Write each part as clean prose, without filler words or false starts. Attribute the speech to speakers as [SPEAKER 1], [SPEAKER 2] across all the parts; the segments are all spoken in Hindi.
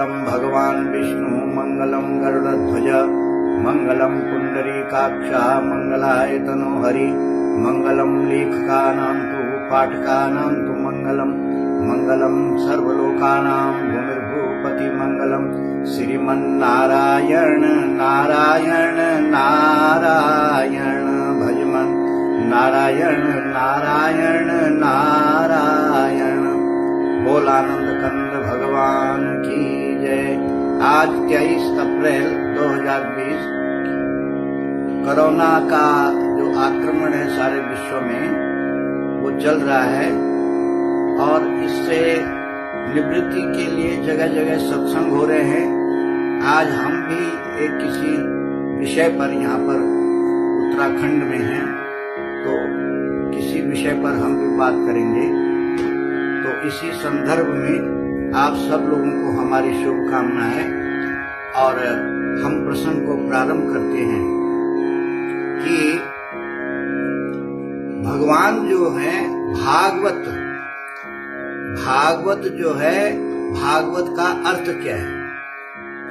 [SPEAKER 1] मंगलम भगवान विष्णु मंगलम गरुड़ध्वज मंगलम पुंडरीकाक्ष मंगलाय तनो हरि मंगलम लेखकानां तु पाठकानां तु मंगलम मंगलम सर्वलोकानां भूमिर्भूपति मंगलम श्रीमन्नारायण नारायण नारायण भजमन नारायण नारायण नारायण। भोलानंद कंद भगवान की जय। आज 23 अप्रैल 2020 कोरोना का जो आक्रमण है सारे विश्व में वो चल रहा है और इससे निवृत्ति के लिए जगह जगह सत्संग हो रहे हैं। आज हम भी एक किसी विषय पर यहाँ पर उत्तराखंड में हैं तो किसी विषय पर हम भी बात करेंगे। तो इसी संदर्भ में आप सब लोगों को हमारी शुभकामनाएं और हम प्रसंग को प्रारंभ करते हैं कि भगवान जो है भागवत जो है भागवत का अर्थ क्या है।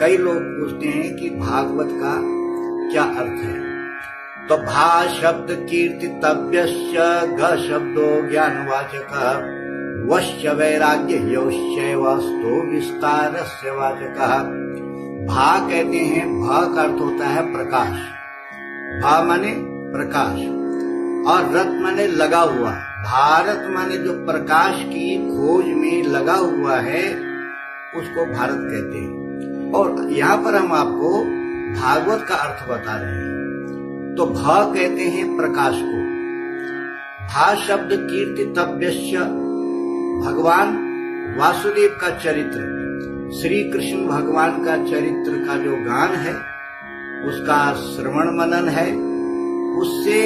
[SPEAKER 1] कई लोग पूछते हैं कि भागवत का क्या अर्थ है। तो भा शब्द कीर्तितव्यश्च ग शब्दो ज्ञानवाचक वश्च वैराग्य योश्चैवस्तो विस्तारस्य वाचकः। भा कहते हैं, भा का अर्थ होता है प्रकाश। भा माने प्रकाश और रत माने लगा हुआ। भारत माने जो प्रकाश की खोज में लगा हुआ है उसको भारत कहते हैं। और यहाँ पर हम आपको भागवत का अर्थ बता रहे हैं। तो भा कहते हैं प्रकाश को। भा शब्द कीर्तितव्यश्च भगवान वासुदेव का चरित्र, श्री कृष्ण भगवान का चरित्र का जो गान है उसका श्रवण मनन है। उससे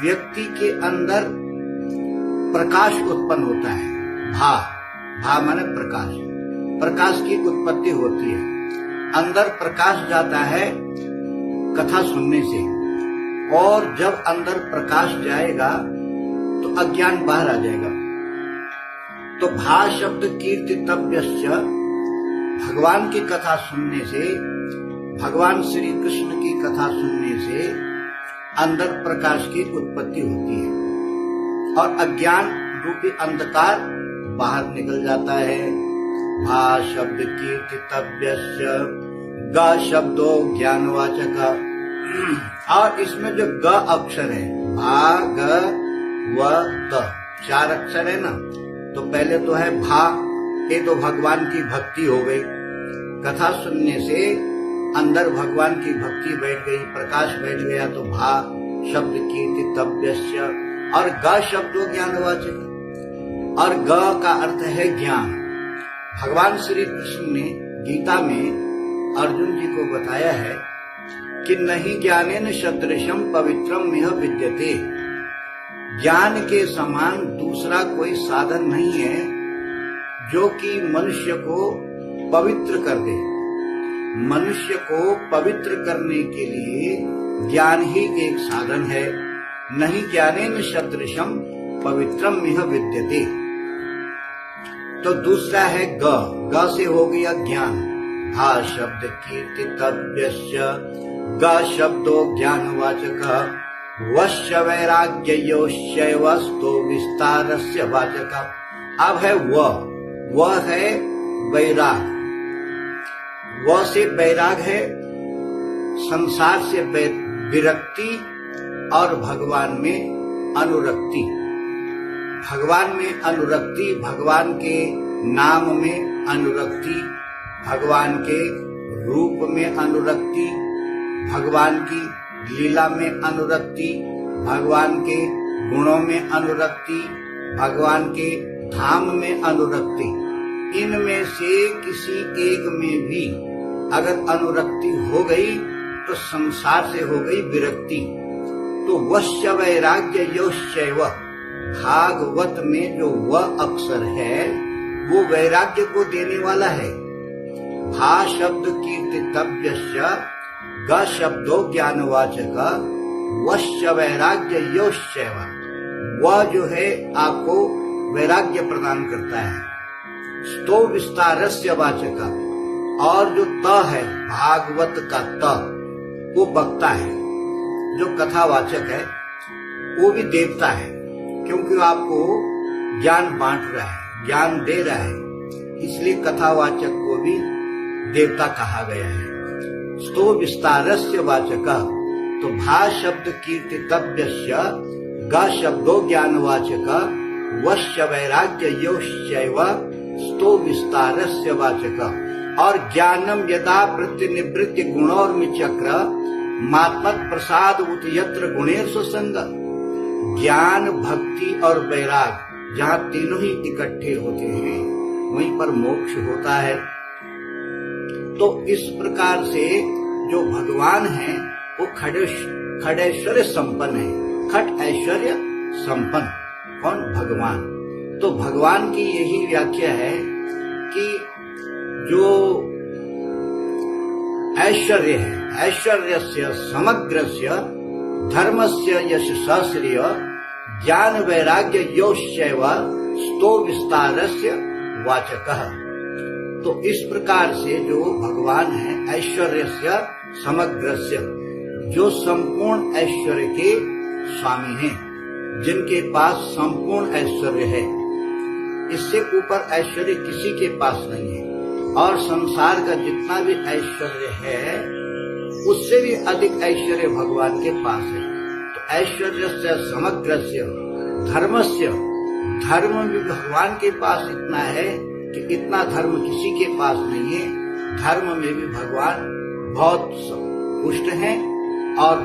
[SPEAKER 1] व्यक्ति के अंदर प्रकाश उत्पन्न होता है। भा माने प्रकाश, प्रकाश की उत्पत्ति होती है। अंदर प्रकाश जाता है कथा सुनने से और जब अंदर प्रकाश जाएगा तो अज्ञान बाहर आ जाएगा। तो भा शब्द कीर्तितव्यश्च भगवान की कथा सुनने से, भगवान श्री कृष्ण की कथा सुनने से अंदर प्रकाश की उत्पत्ति होती है और अज्ञान रूपी अंधकार बाहर निकल जाता है। भा शब्द कीर्तितव्यश्च ग शब्दो ज्ञानवाचक। और इसमें जो ग अक्षर है, भा ग व त 4 अक्षर है ना। तो पहले तो है भा, ये तो भगवान की भक्ति हो गई। कथा सुनने से अंदर भगवान की भक्ति बैठ गई, प्रकाश बैठ गया तो भा शब्द कीर्तितव्यश्च। और ग शब्दो ज्ञानवाचक और ग का अर्थ है ज्ञान। भगवान श्री कृष्ण ने गीता में अर्जुन जी को बताया है कि नहीं ज्ञानेन सदृशम पवित्रम मिह विद्यते। ज्ञान के समान दूसरा कोई साधन नहीं है जो कि मनुष्य को पवित्र कर दे। मनुष्य को पवित्र करने के लिए ज्ञान ही एक साधन है। नहीं ज्ञानेन सदृशम पवित्रम मिह विद्यते। तो दूसरा है ग से हो गया ज्ञान। भा शब्द कीर्तितव्यश्च ग शब्दो ज्ञानवाचक वश्च वैराग्य योश्चैवस्तो विस्तारस्य वाचक। अब है व है वैराग। व से वैराग है, संसार से विरक्ति और भगवान में अनुरक्ति। भगवान में अनुरक्ति, भगवान के नाम में अनुरक्ति, भगवान के रूप में अनुरक्ति, भगवान की लीला में अनुरक्ति, भगवान के गुणों में अनुरक्ति, भगवान के धाम में अनुरक्ति। इनमें से किसी एक में भी अगर अनुरक्ति हो गई तो संसार से हो गई विरक्ति। तो वश्च वैराग्य योश्चैव, भागवत में जो व अक्षर है वो वैराग्य को देने वाला है। भा शब्द कीर्तितव्यश्च ग शब्दो ज्ञानवाचक वश्च वैराग्य योश्चैव। वह जो है आपको वैराग्य प्रदान करता है। स्तो विस्तारस्य वाचक, और जो त है भागवत का त वो वक्ता है, जो कथावाचक है वो भी देवता है, क्योंकि वो आपको ज्ञान बांट रहा है, ज्ञान दे रहा है, इसलिए कथावाचक को भी देवता कहा गया है। स्तो विस्तारस्य वाचक, तो भा शब्द कीर्तितव्यस्य, ग शब्दो ज्ञानवाचक, वश्य वैराग्य योश्चैव स्तो विस्तारस्य वाचक। और ज्ञानम यदा प्रतिनिवृत्ति गुणोर्मि चक्र मात्मत प्रसाद उत यत्र गुणेषु संग। ज्ञान, भक्ति और वैराग जहाँ तीनों ही इकट्ठे होते हैं वहीं पर मोक्ष होता है। तो इस प्रकार से जो भगवान है वो खड़ैश्वर्य संपन्न है, खट ऐश्वर्य संपन्न। कौन? भगवान। तो भगवान की यही व्याख्या है कि जो ऐश्वर्य है, ऐश्वर्यस्य समग्रस्य धर्मस्य यशस्श्रिय ज्ञान वैराग्य योश्चैव स्तो विस्तारस्य वाचकः। तो इस प्रकार से जो भगवान है ऐश्वर्यस्य समग्रस्य, जो संपूर्ण ऐश्वर्य के स्वामी हैं, जिनके पास संपूर्ण ऐश्वर्य है, इससे ऊपर ऐश्वर्य किसी के पास नहीं है। और संसार का जितना भी ऐश्वर्य है उससे भी अधिक ऐश्वर्य भगवान के पास है। तो ऐश्वर्य से समग्रस्य धर्मस्य, धर्म भी भगवान के पास इतना है कि इतना धर्म किसी के पास नहीं है। धर्म में भी भगवान बहुत पुष्ट है और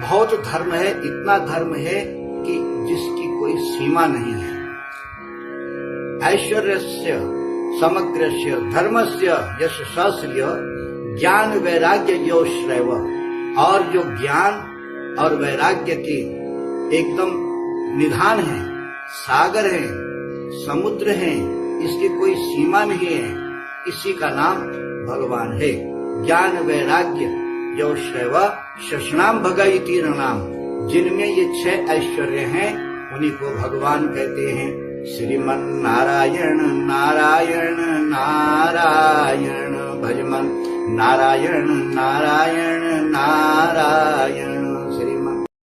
[SPEAKER 1] बहुत धर्म है, इतना धर्म है कि जिसकी कोई सीमा नहीं है। ऐश्वर्यस्य समग्रस्य धर्मस्य यशस्श्रिय ज्ञान वैराग्य योश्रैव। और जो ज्ञान और वैराग्य के एकदम निधान है, सागर है, समुद्र है, इसकी कोई सीमा नहीं है, इसी का नाम भगवान है। ज्ञान वैराग्य योश्रैव शशनाम भगवती नाम। जिनमें ये 6 ऐश्वर्य हैं उन्हीं को भगवान कहते हैं। श्रीमन नारायण नारायण नारायण भजमन नारायण नारायण नारायण।